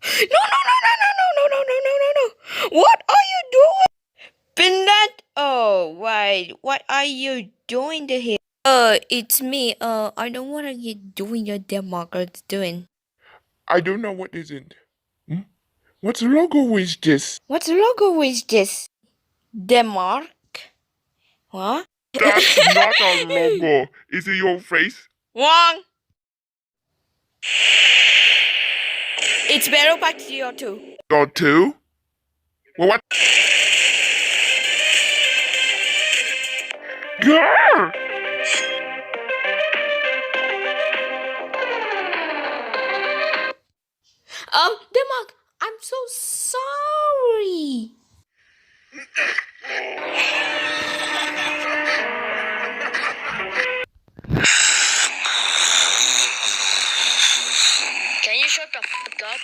No, no, no, no, no, no, no, no, no, no, no, no. What are you doing? Finland? Oh, right. What are you doing here? It's me. I don't want to get doing your Denmarkers doing. I don't know what is it. Hmm? What logo is this? What logo is this? Denmark? What? That's not a logo. Is it your face? Wrong. It's better back to your two. Your two? Well, what? Girl! Denmark, I'm so sorry. Can you shut the fuck up?